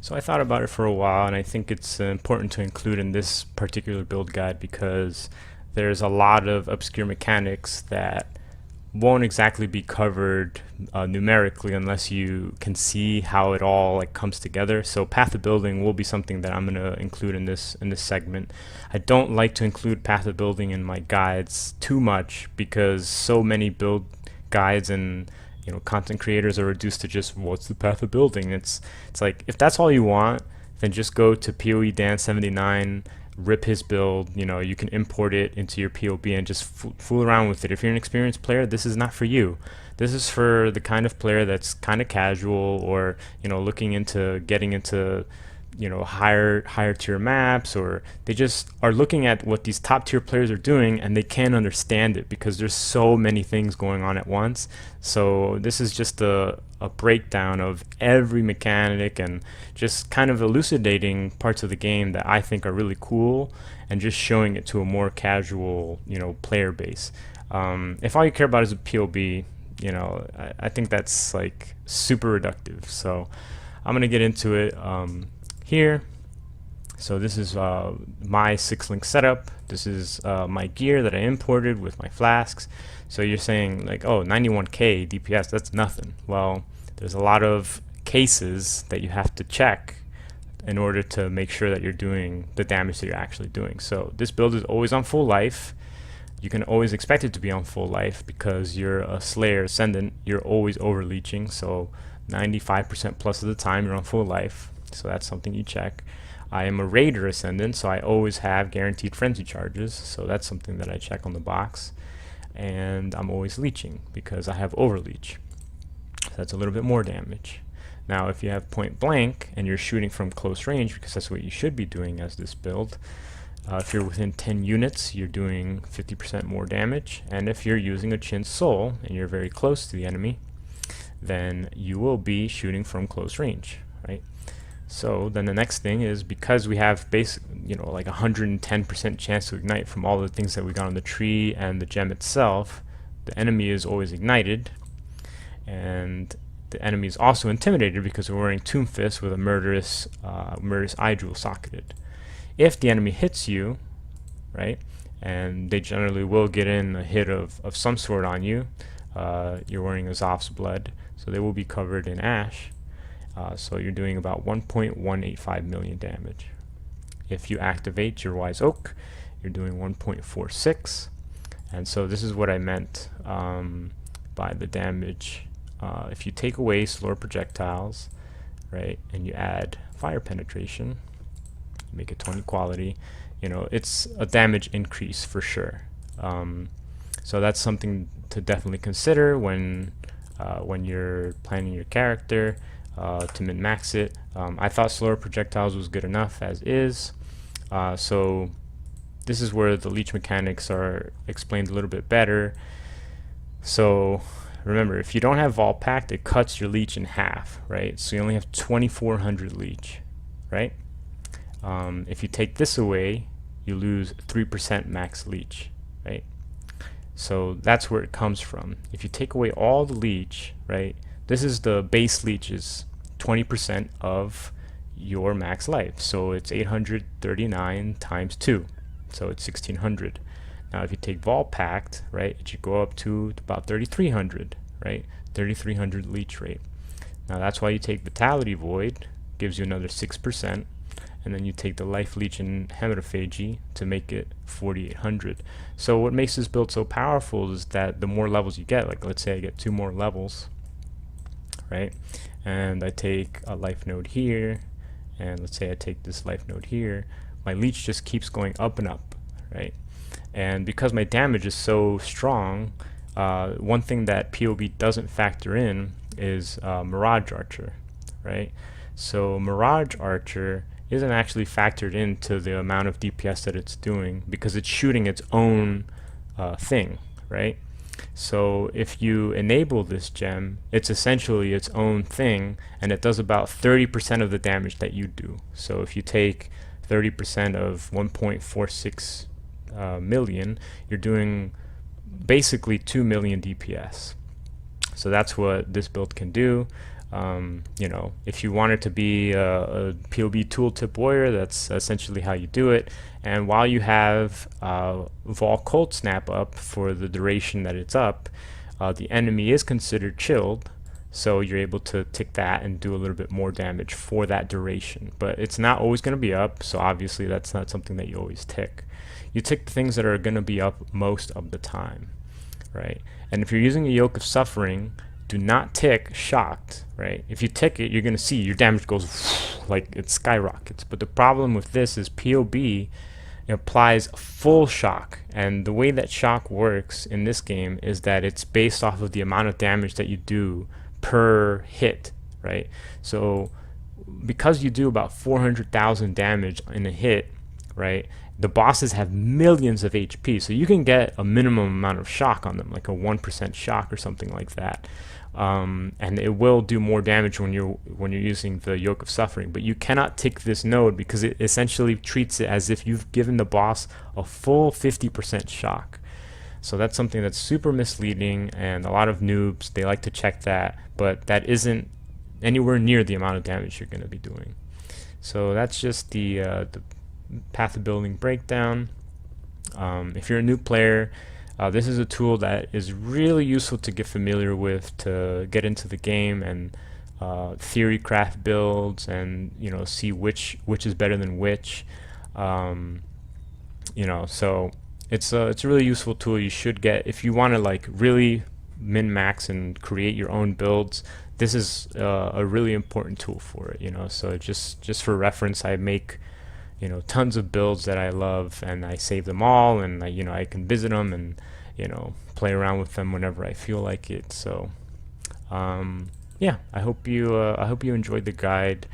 So I thought about it for a while, and I think it's important to include in this particular build guide because there's a lot of obscure mechanics that won't exactly be covered numerically unless you can see how it all comes together. So path of building will be something that I'm going to include in this segment. I don't like to include path of building in my guides too much because so many build guides and content creators are reduced to just what's the path of building. It's like, if that's all you want, then just go to PoE Dan 79, rip his build. You can import it into your POB and just fool around with it. If you're an experienced player, this is not for you. This is for the kind of player that's kind of casual, or looking into getting into higher tier maps, or they just are looking at what these top tier players are doing and they can't understand it because there's so many things going on at once. So this is just a breakdown of every mechanic and just kind of elucidating parts of the game that I think are really cool and just showing it to a more casual player base. If all you care about is a POB, I think that's like super reductive. So I'm gonna get into it here. So this is my 6-link setup. This is my gear that I imported with my flasks. So you're saying like, oh, 91k DPS, that's nothing. Well, there's a lot of cases that you have to check in order to make sure that you're doing the damage that you're actually doing. So this build is always on full life. You can always expect it to be on full life because you're a Slayer Ascendant. You're always overleeching, so 95% plus of the time you're on full life. So that's something you check. I am a Raider Ascendant, so I always have guaranteed frenzy charges, so that's something that I check on the box. And I'm always leeching because I have overleech. So that's a little bit more damage. Now if you have point blank and you're shooting from close range, because that's what you should be doing as this build, if you're within 10 units, you're doing 50% more damage. And if you're using a Chin Soul and you're very close to the enemy, then you will be shooting from close range, right? So then the next thing is, because we have like 110% chance to ignite from all the things that we got on the tree and the gem itself, the enemy is always ignited, and the enemy is also intimidated because we're wearing Tomb Fist with a murderous eye jewel socketed. If the enemy hits you, right, and they generally will get in a hit of some sort on you, you're wearing Azov's blood, so they will be covered in ash. So you're doing about 1.185 million damage. If you activate your Wise Oak, you're doing 1.46. And so this is what I meant by the damage. If you take away slower projectiles, right, and you add fire penetration, make it 20 quality, it's a damage increase for sure. So that's something to definitely consider when you're planning your character. To min-max it. I thought slower projectiles was good enough as is. So this is where the leech mechanics are explained a little bit better. So remember, if you don't have Vault Pact, it cuts your leech in half, right? So you only have 2400 leech, right? If you take this away, you lose 3% max leech, right? So that's where it comes from. If you take away all the leech, right, this is the base leech is 20% of your max life. So it's 839 times 2. So it's 1600. Now if you take Vault Pact, right, it should go up to about 3300, right? 3300 leech rate. Now that's why you take Vitality Void, gives you another 6%, and then you take the Life Leech and Hematophagy to make it 4800. So what makes this build so powerful is that the more levels you get, like let's say I get 2 more levels, right, and I take a life node here, and let's say I take this life node here, my leech just keeps going up and up, right? And because my damage is so strong, one thing that POB doesn't factor in is Mirage Archer, right? So Mirage Archer isn't actually factored into the amount of DPS that it's doing because it's shooting its own thing, right? So if you enable this gem, it's essentially its own thing, and it does about 30% of the damage that you do. So if you take 30% of 1.46 million, you're doing basically 2 million DPS. So that's what this build can do. You know, if you want it to be a POB tooltip warrior, that's essentially how you do it. And while you have Vol Cold Snap up for the duration that it's up, the enemy is considered chilled, so you're able to tick that and do a little bit more damage for that duration. But it's not always going to be up, so obviously that's not something that you always tick. You tick the things that are going to be up most of the time, right? And if you're using a Yoke of Suffering, do not tick Shocked, right? If you tick it, you're going to see your damage goes like it skyrockets. But the problem with this is POB applies full shock, and the way that shock works in this game is that it's based off of the amount of damage that you do per hit, right? So because you do about 400,000 damage in a hit, right, the bosses have millions of HP, so you can get a minimum amount of shock on them, like a 1% shock or something like that. And it will do more damage when you're using the Yoke of Suffering, but you cannot tick this node because it essentially treats it as if you've given the boss a full 50% shock. So that's something that's super misleading, and a lot of noobs, they like to check that, but that isn't anywhere near the amount of damage you're going to be doing. So that's just the path of building breakdown. If you're a new player, this is a tool that is really useful to get familiar with, to get into the game and theory craft builds, and see which is better than which. So it's a really useful tool. You should get, if you want to like really min-max and create your own builds, this is a really important tool for it. So just for reference, I make tons of builds that I love, and I save them all, and I can visit them and play around with them whenever I feel like it. So yeah, I hope you enjoyed the guide.